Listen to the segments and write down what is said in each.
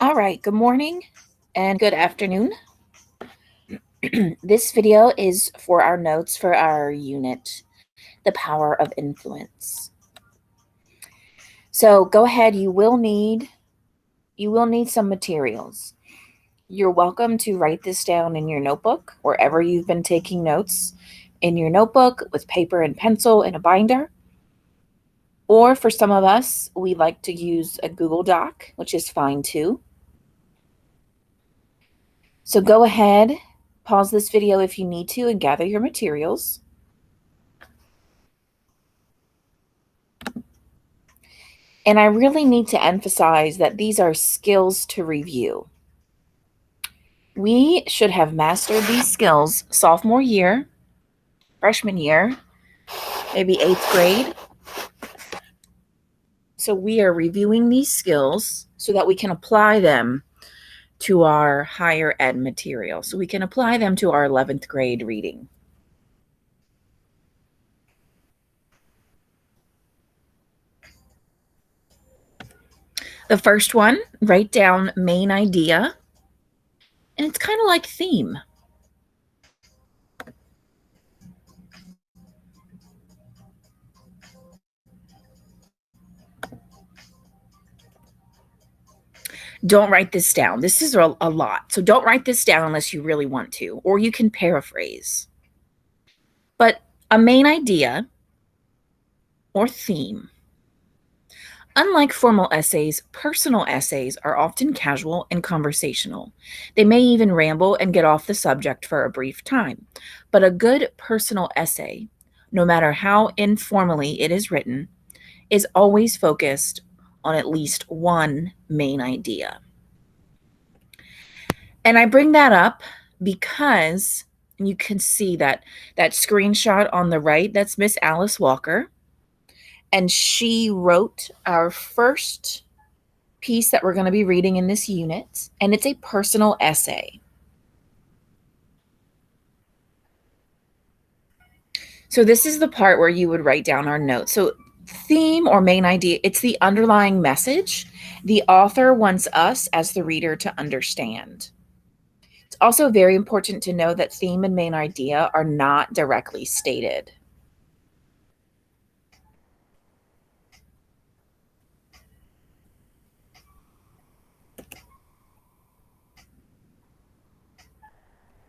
All right, good morning and good afternoon. This video is for our notes for our unit, The Power of Influence. So go ahead, you will need some materials. You're welcome to write this down in your notebook, wherever you've been taking notes, in your notebook with paper and pencil and a binder. Or for some of us, we like to use a Google Doc, which is fine too. So go ahead, pause this video if you need to, and gather your materials. And I really need to emphasize that these are skills to review. We should have mastered these skills sophomore year, freshman year, maybe 8th grade. So we are reviewing these skills so that we can apply them to our higher ed material. So we can apply them to our 11th grade reading. The first one, write down main idea. And it's kind of like theme. Don't write this down. This is a lot. So don't write this down unless you really want to, or you can paraphrase. But a main idea or theme. Unlike formal essays, personal essays are often casual and conversational. They may even ramble and get off the subject for a brief time. But a good personal essay, no matter how informally it is written, is always focused on at least one main idea. And I bring that up because you can see that screenshot on the right, that's Miss Alice Walker. And she wrote our first piece that we're going to be reading in this unit, and it's a personal essay. So this is the part where you would write down our notes. So theme or main idea, it's the underlying message the author wants us as the reader to understand. It's also very important to know that theme and main idea are not directly stated.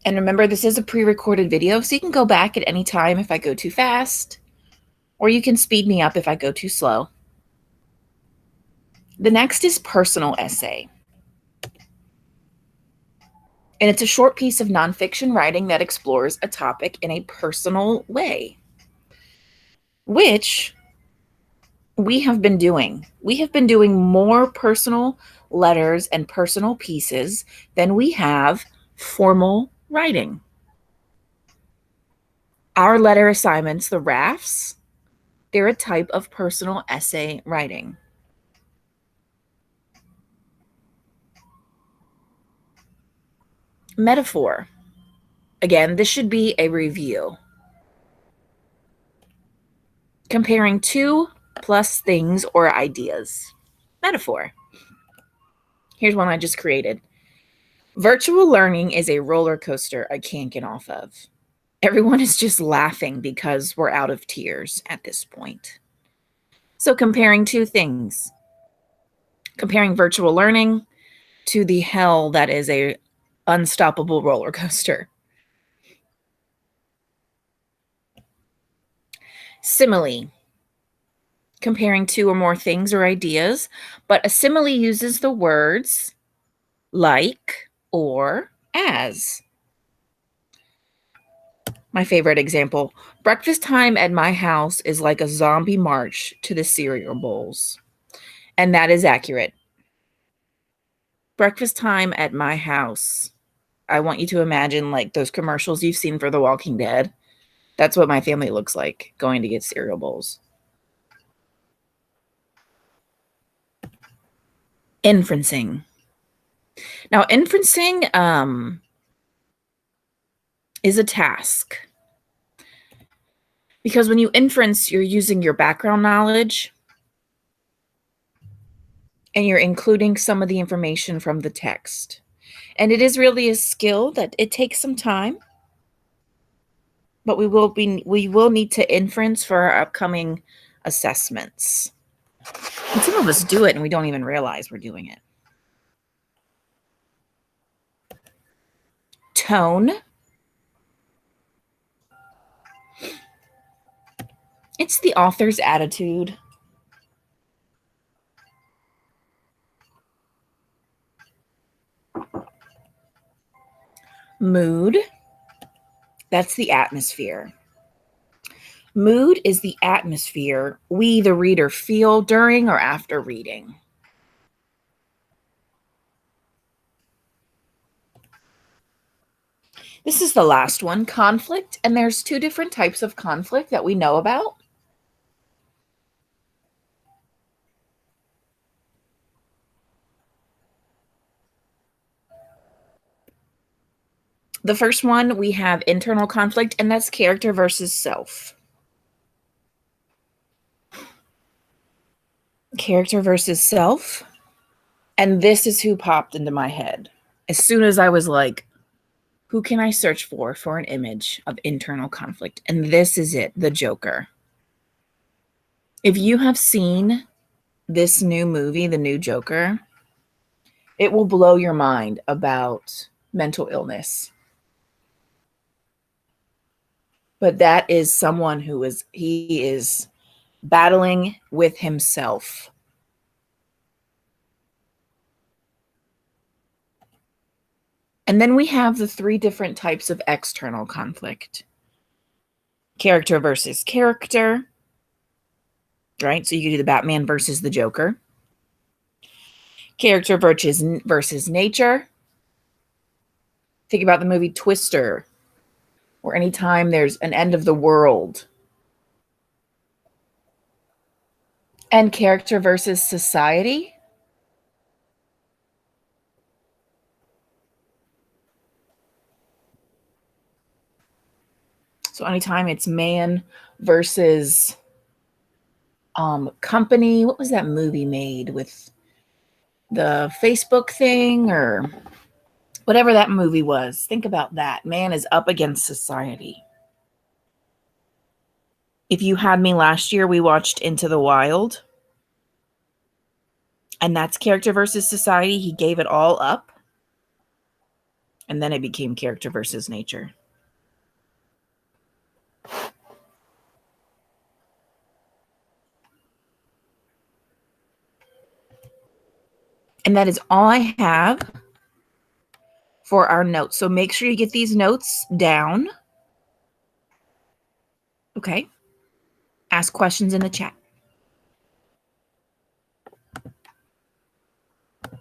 And remember, this is a pre-recorded video, so you can go back at any time if I go too fast, or you can speed me up if I go too slow. The next is personal essay. And it's a short piece of nonfiction writing that explores a topic in a personal way, which we have been doing. We have been doing more personal letters and personal pieces than we have formal writing. Our letter assignments, the RAFs, they're a type of personal essay writing. Metaphor. Again, this should be a review. Comparing two plus things or ideas. Metaphor. Here's one I just created. Virtual learning is a roller coaster I can't get off of. Everyone is just laughing because we're out of tears at this point. So comparing two things. Comparing virtual learning to the hell that is a unstoppable roller coaster. Simile. Comparing two or more things or ideas, but a simile uses the words like or as. My favorite example, breakfast time at my house is like a zombie march to the cereal bowls. And that is accurate. Breakfast time at my house. I want you to imagine like those commercials you've seen for The Walking Dead. That's what my family looks like going to get cereal bowls. Inferencing. Now, inferencing is a task. Because when you inference, you're using your background knowledge and you're including some of the information from the text. And it is really a skill that it takes some time, but we will need to inference for our upcoming assessments. And some of us do it and we don't even realize we're doing it. Tone. It's the author's attitude. Mood. That's the atmosphere. Mood is the atmosphere we, the reader, feel during or after reading. This is the last one, conflict. And there's two different types of conflict that we know about. The first one, we have internal conflict, and that's character versus self. Character versus self. And this is who popped into my head. As soon as I was like, who can I search for an image of internal conflict? And this is it, the Joker. If you have seen this new movie, The New Joker, it will blow your mind about mental illness. But that is someone he is battling with himself. And then we have the three different types of external conflict. Character versus character, right? So you could do the Batman versus the Joker. Character versus nature. Think about the movie Twister, or anytime there's an end of the world. And character versus society. So anytime it's man versus company. What was that movie made with the Facebook thing or whatever that movie was? Think about that. Man is up against society. If you had me last year, we watched Into the Wild. And that's character versus society. He gave it all up. And then it became character versus nature. And that is all I have for our notes. So make sure you get these notes down. Okay. Ask questions in the chat.